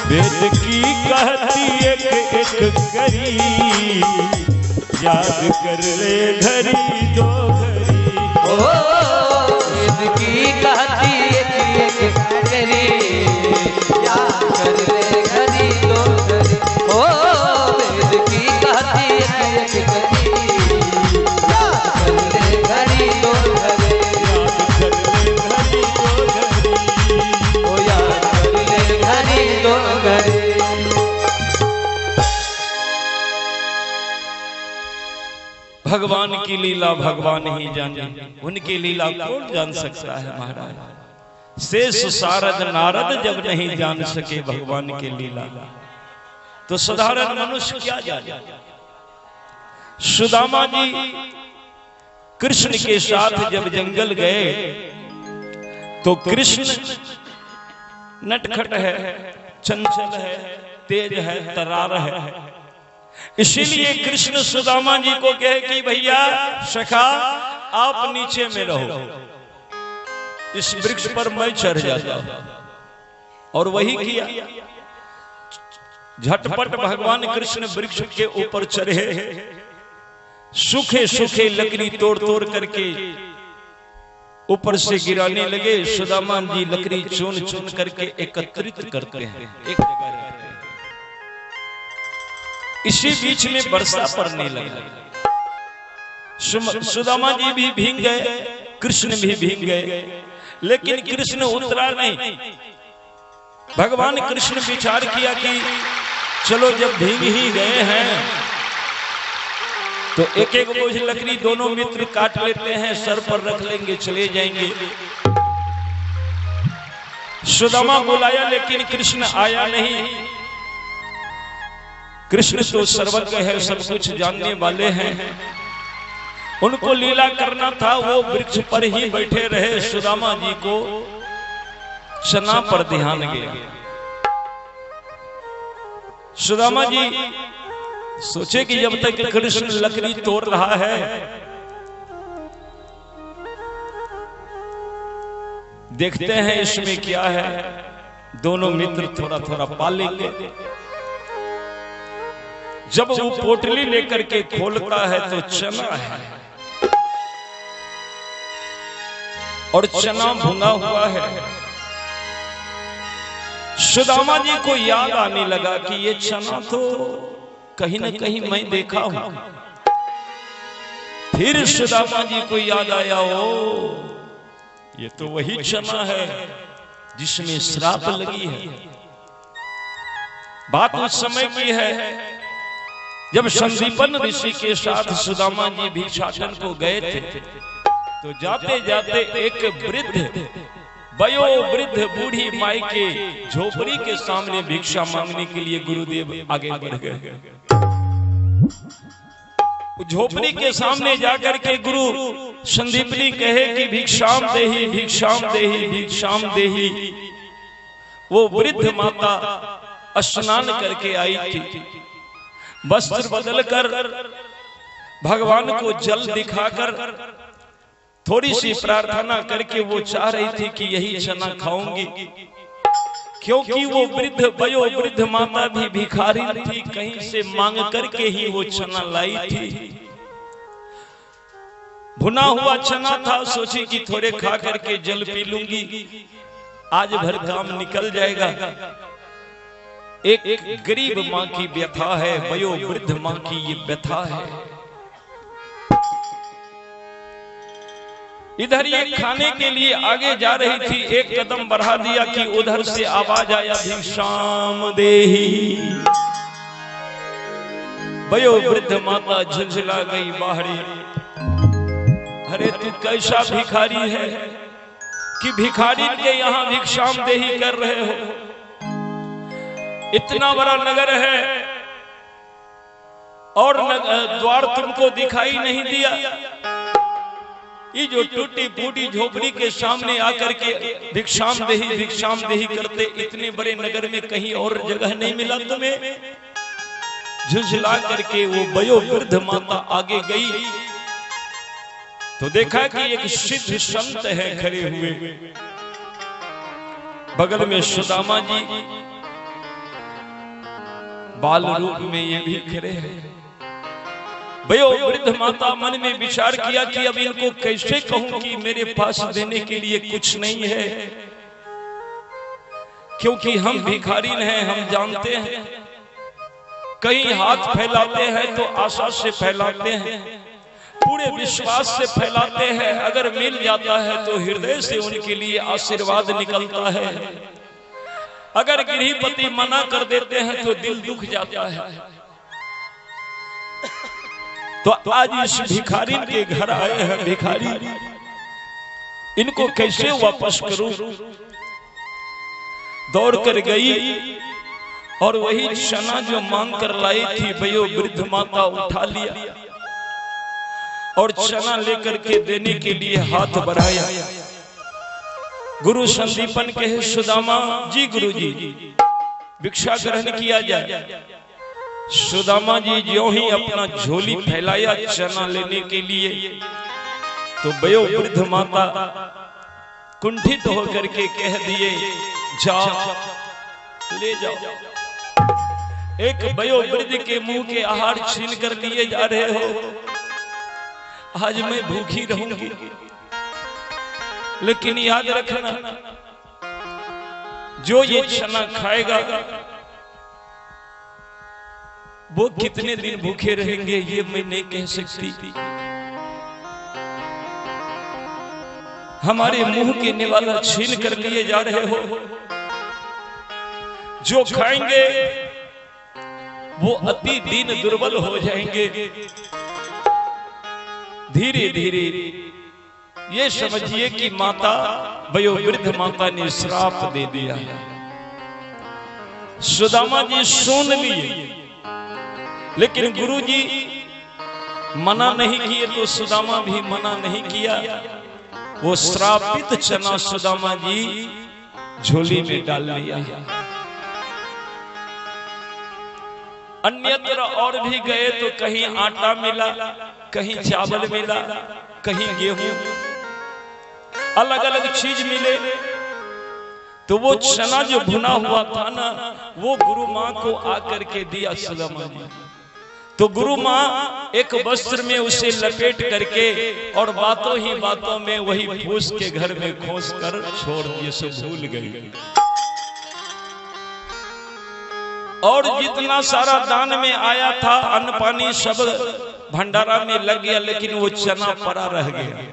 वेद की कहती एक एक करी, याद कर ले घड़ी दो घड़ी। ओ वेद की कहती एक एक करी, याद कर ले घड़ी दो घड़ी। ओ वेद की कहती एक एक करी, याद कर ले घड़ी दो घड़ी। याद कर ले घड़ी दो घड़ी। भगवान की लीला भगवान ही जाने, उनकी लीला कौन जान सकता है महाराज। शेष सारद नारद जब नहीं जान सके भगवान की लीला, तो साधारण मनुष्य क्या जाने। सुदामा जी कृष्ण के साथ जब जंगल गए तो कृष्ण नटखट है, चंचल है, तेज है, तरार है। इसीलिए कृष्ण सुदामा जी को कहे कि भैया सखा आप नीचे में रहो, इस वृक्ष पर मैं चढ़ जाता हूं। और वही किया। झटपट भगवान कृष्ण वृक्ष के ऊपर चढ़े, सूखे सूखे लकड़ी तोड़ तोड़ करके ऊपर से गिराने लगे। सुदामा जी लकड़ी चुन चुन करके एकत्रित करते हैं, एक जगह रखते हैं। इसी बीच में वर्षा पड़ने लगा। सुदामा जी भी भीग गए, कृष्ण भी भीग गए, लेकिन कृष्ण उतरा नहीं। भगवान कृष्ण विचार किया कि चलो जब भीग ही गए हैं तो एक एक बोझ लकड़ी दोनों मित्र काट लेते हैं, सर पर रख लेंगे, चले जाएंगे। सुदामा बुलाया लेकिन कृष्ण आया नहीं। कृष्ण तो सर्वज्ञ है, सब कुछ जानने वाले हैं, उनको लीला करना था, वो वृक्ष पर ही बैठे रहे। सुदामा जी को चना पर ध्यान गया। सुदामा जी सोचे कि जब तक कृष्ण लकड़ी तोड़ रहा है, देखते हैं इसमें क्या है। दोनों मित्र थोड़ा थोड़ा पा लेंगे। जब वो पोटली लेकर के खोलता है तो चना है, और चना भुना हुआ है। सुदामा जी को याद आने लगा कि ये चना तो कहीं न कहीं मैं देखा हूं। फिर सुदामा जी को याद आया, ओ ये तो वही चना है जिसमें श्राप लगी है। बात उस समय की है जब संदीपन ऋषि के साथ सुदामा जी भिक्षाटन को गए थे, तो जाते जाते एक वृद्ध वयोवृद्ध बूढ़ी माई के झोपड़ी के सामने भिक्षा मांगने के लिए गुरुदेव आगे बढ़ गए। झोपड़ी के सामने जाकर के गुरु संदीपनी कहे कि भिक्षाम देही, भिक्षाम देही, भिक्षाम देही। वो वृद्ध माता स्नान करके आई थी, वस्त्र बदलकर भगवान को जल दिखाकर थोड़ी सी प्रार्थना करके वो चाह रही थी कि यही चना खाऊंगी, क्योंकि वो वृद्ध वयोवृद्ध माता भी भिखारी थी, कहीं से मांग करके ही वो चना लाई थी। भुना हुआ चना था, सोची कि थोड़े खा करके जल पी लूंगी, आज भर काम निकल जाएगा। एक गरीब माँ की व्यथा है, वयोवृद्ध माँ की ये व्यथा है। इधर ये खाने के लिए आगे जा रही थी, एक कदम बढ़ा दिया कि उधर से आवाज आया, भिक्षाम देही। वयोवृद्ध माता झुंझला गई बाहरी। अरे तू कैसा भिखारी है कि भिखारी के यहाँ भिक्षाम देही कर रहे हो? इतना बड़ा नगर है और द्वार तुमको दिखाई नहीं दिया। ये जो टूटी फूटी झोपड़ी के सामने आकर के भिक्षाम देही करते, इतने बड़े नगर में कहीं और जगह नहीं मिला तुम्हें? झुंझला करके वो वयोवृद्ध माता आगे गई तो देखा कि एक सिद्ध संत है खड़े हुए, बगल में सुदामा जी, बाल रूप में ये भी खड़े हैं। भयो वृद्ध माता मन में विचार किया कि अब इनको कैसे कहूं कि मेरे पास देने के लिए कुछ नहीं है, क्योंकि हम भिखारी हैं, हम जानते हैं कहीं हाथ फैलाते हैं तो आशा से फैलाते हैं, पूरे विश्वास से फैलाते हैं, अगर मिल जाता है तो हृदय से उनके लिए आशीर्वाद निकलता है, अगर गृहपति मना कर देते हैं तो दिल दुख जाता है। तो आज इस भिखारी के घर आए हैं भिखारी, इनको कैसे वापस करूं? दौड़ कर गई और वही चना जो मांग कर लाई थी भयो वृद्ध माता उठा लिया और चना लेकर के देने के लिए हाथ बढ़ाया। गुरु संदीपन कहे सुदामा जी, गुरु जी भिक्षा ग्रहण किया जाए। सुदामा जी ज्यों ही अपना झोली फैलाया चना लेने के लिए, तो भयो वृद्ध माता कुंठित होकर के कह दिए जाओ ले जाओ। एक भयो वृद्ध के मुंह के आहार छीन कर लिए जा रहे हो, आज मैं भूखी रहूंगी, लेकिन याद रखना जो ये चना खाएगा वो कितने दिन भूखे रहेंगे ये मैं नहीं कह सकती। हमारे मुंह के निवाला छीन कर लिए जा रहे हो, जो खाएंगे वो अति दीन दुर्बल हो जाएंगे। धीरे धीरे ये समझिए कि माता भयो वृद्ध माता ने श्राप दे दिया। सुदामा जी सुन लिए, लेकिन गुरु जी मना नहीं किए तो सुदामा भी मना नहीं किया। वो श्रापित चना सुदामा जी झोली में डाल लिया। अन्यत्र और भी गए तो कहीं आटा मिला, कहीं चावल मिला, कहीं गेहूं, अलग अलग चीज मिले। तो वो चना जो भुना हुआ था ना, वो गुरु माँ को आकर के दिया सुदामा जी। तो गुरु माँ एक वस्त्र में उसे लपेट करके और बातों ही बातों में वही फूस के घर में खोस कर छोड़ दिए, सब भूल गई। और जितना सारा दान में आया था अन्न पानी सब भंडारा में लग गया, लेकिन वो चना पड़ा रह गया।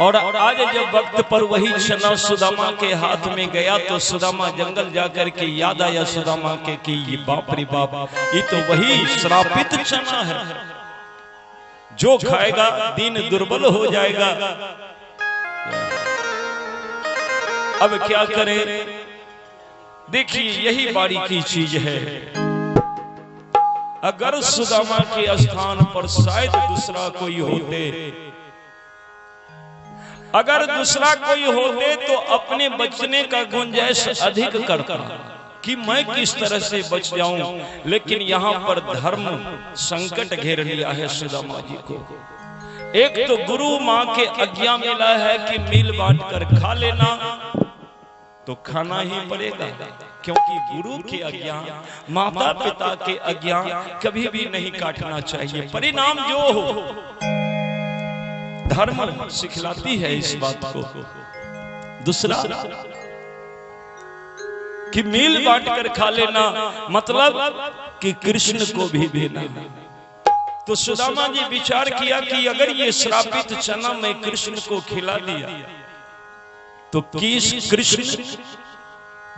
और आज जब वक्त पर वही चना सुदामा के हाथ में गया तो सुदामा जंगल जाकर के याद आया सुदामा के कि ये बाप रे बाप, ये तो वही श्रापित चना है, जो खाएगा दीन दुर्बल हो जाएगा। अब क्या करें? देखिए यही बारीकी चीज है। अगर सुदामा के स्थान पर शायद दूसरा कोई होते, अगर दूसरा कोई होते तो अपने बचने का गुंजाइश अधिक करता कि मैं किस तरह से बच जाऊं, लेकिन यहाँ पर धर्म संकट घेर लिया है सुदामा जी को। एक तो गुरु माँ के आज्ञा मिला है कि मिल बांट कर खा लेना, तो खाना ही पड़ेगा, क्योंकि गुरु की आज्ञा, माता पिता के आज्ञा कभी भी नहीं काटना चाहिए। परिणाम जो हो, धर्म सिखलाती है इस बात को। दूसरा कि मिल बांट कर खा लेना, मतलब कि कृष्ण को भी देना। तो सुदामा जी विचार किया कि अगर ये श्रापित चना मैं कृष्ण को खिला दिया तो किस कृष्ण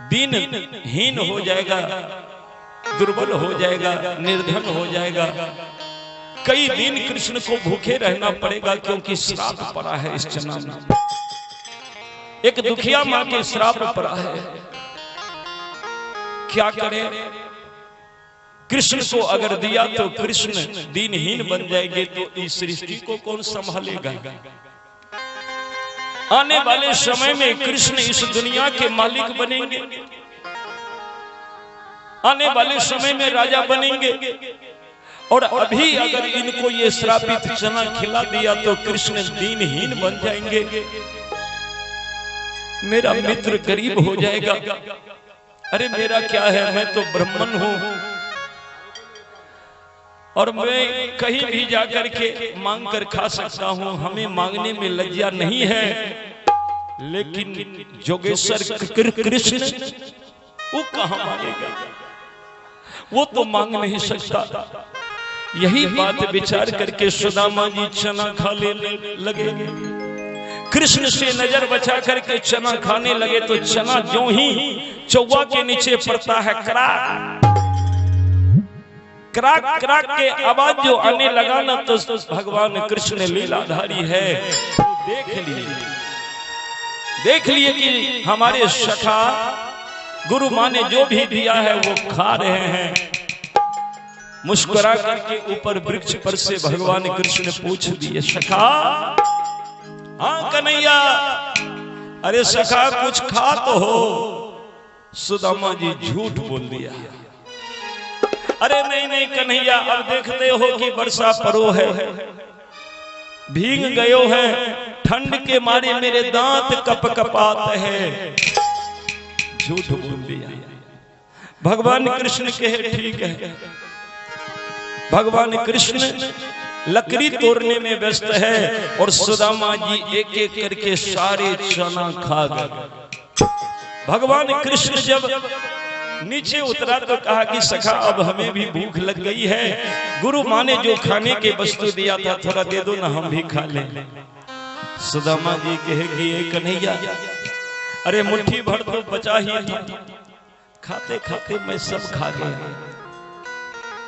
दीनहीन हो जाएगा, दुर्बल हो जाएगा, निर्धन हो जाएगा। कई दिन कृष्ण को भूखे रहना पड़ेगा, क्योंकि श्राप पड़ा है इस चना में। एक दुखिया मां के श्राप पड़ा है। क्या करें? कृष्ण को अगर दिया तो कृष्ण दीनहीन बन जाएंगे, तो इस सृष्टि को कौन संभालेगा? आने वाले समय में कृष्ण इस दुनिया के मालिक बनेंगे, आने वाले समय में राजा बनेंगे। और अभी अगर इनको ये श्रापित चना खिला दिया तो कृष्ण दीनहीन बन जाएंगे, मेरा मित्र गरीब हो जाएगा। अरे मेरा क्या है, मैं तो ब्राह्मण हूं और मैं कहीं भी जाकर के मांग कर खा सकता हूं, हमें मांगने में लज्जा नहीं है। लेकिन जोगेश्वर कृष्ण वो कहां मांगेगा, वो तो मांग नहीं सकता। यही बात विचार करके सुदामा जी चना खा लेने लगे। कृष्ण से नजर बचा करके चना खाने लगे तो चना जो ही चौवा के नीचे पड़ता है, कराक कराक कराक के आवाज जो आने लगा ना, तो भगवान कृष्ण लीलाधारी है, देख लिए कि हमारे सखा गुरु माँ ने जो भी दिया है वो खा रहे हैं। मुस्कुरा करके ऊपर वृक्ष पर से भगवान कृष्ण ने पूछ दिए, सखा हाँ कन्हैया, अरे सखा कुछ खा तो हो। सुदामा जी झूठ बोल दिया, अरे नहीं नहीं कन्हैया, अब देखते हो कि वर्षा परो है, भीग गयो है, ठंड के मारे मेरे दांत कप कपात है। झूठ बोल दिया। भगवान कृष्ण कहे ठीक है। भगवान कृष्ण लकड़ी तोड़ने में व्यस्त है और सुदामा जी एक एक करके सारे चना खा गए। भगवान कृष्ण जब नीचे उतरा तो कहा कि सखा अब हमें भी भूख लग गई है, गुरु माँ ने जो खाने के वस्तु दिया था थोड़ा दे दो ना, हम भी खा लें। सुदामा जी कहेगी कन्हैया, अरे मुट्ठी भर तो बचा ही था, खाते खाते मैं सब खा गया।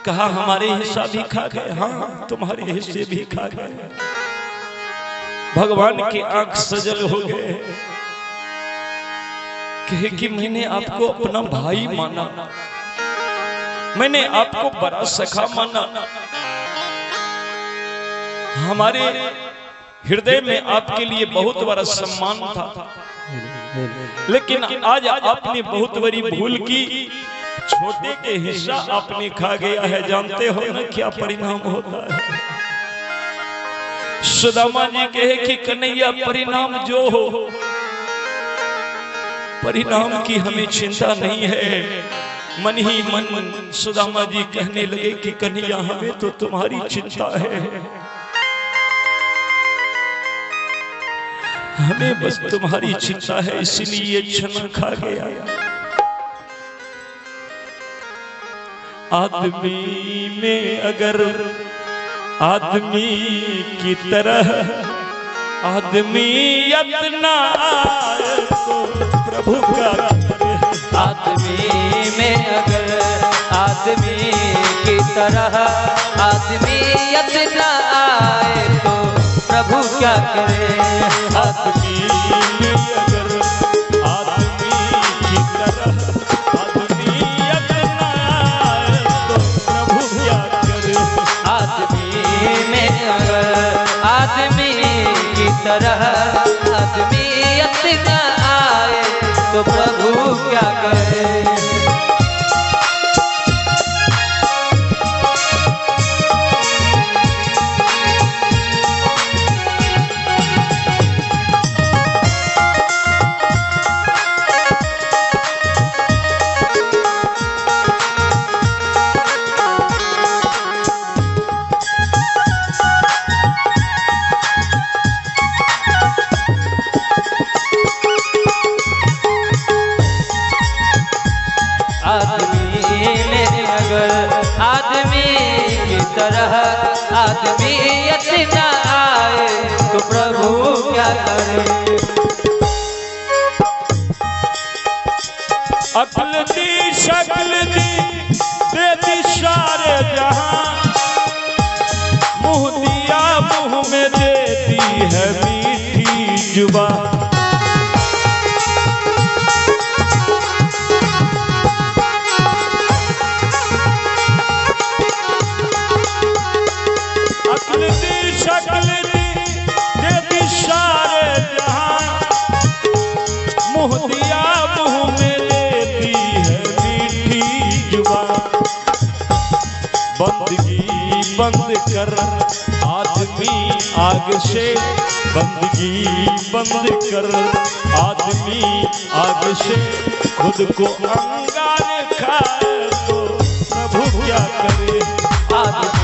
कहा हमारे हिस्सा भी खा गए, हाँ तुम्हारे हिस्से भी खा गए। भगवान की आंख सजल हो गए, कहे कि मैंने आपको अपना भाई माना, मैंने आपको बड़ा सखा माना, हमारे हृदय में आपके लिए बहुत बड़ा सम्मान था, लेकिन आज आपने बहुत बड़ी भूल की, छोटे के हिस्सा आपने खा गया है। जानते हो ना क्या परिणाम होता है। सुदामा जी कहे कि कन्हैया परिणाम जो हो, परिणाम की हमें चिंता नहीं है। मन ही मन सुदामा जी कहने लगे कि कन्हैया हमें तो तुम्हारी चिंता है, हमें बस तुम्हारी चिंता है, इसलिए चना खा गया। आदमी में अगर आदमी की तरह आदमियत ना आए तो प्रभु क्या करे। आदमी में अगर आदमी की तरह आदमियत ना आए तो प्रभु क्या करे। आदमी में अगर आदमी की तरह आदमियत ना आए तो प्रभु क्या करे। आदमी में अगर आदमी की तरह आदमियत ना आए तो प्रभु क्या करे। आदमियत ना आए तो प्रभु क्या करे। अकल दी शकल दी दे दी सारे जहां, मुंह दिया मुंह में देती है मीठी जुबान। शकल दी दे दी सारे जहां, मुंह दिया मुंह में देती है मीठी जुबान। बंदगी बंद कर आदमी आग से बंदगी बंद कर, आदमी आग से खुद को अंगार खाए तो प्रभु क्या करे। आग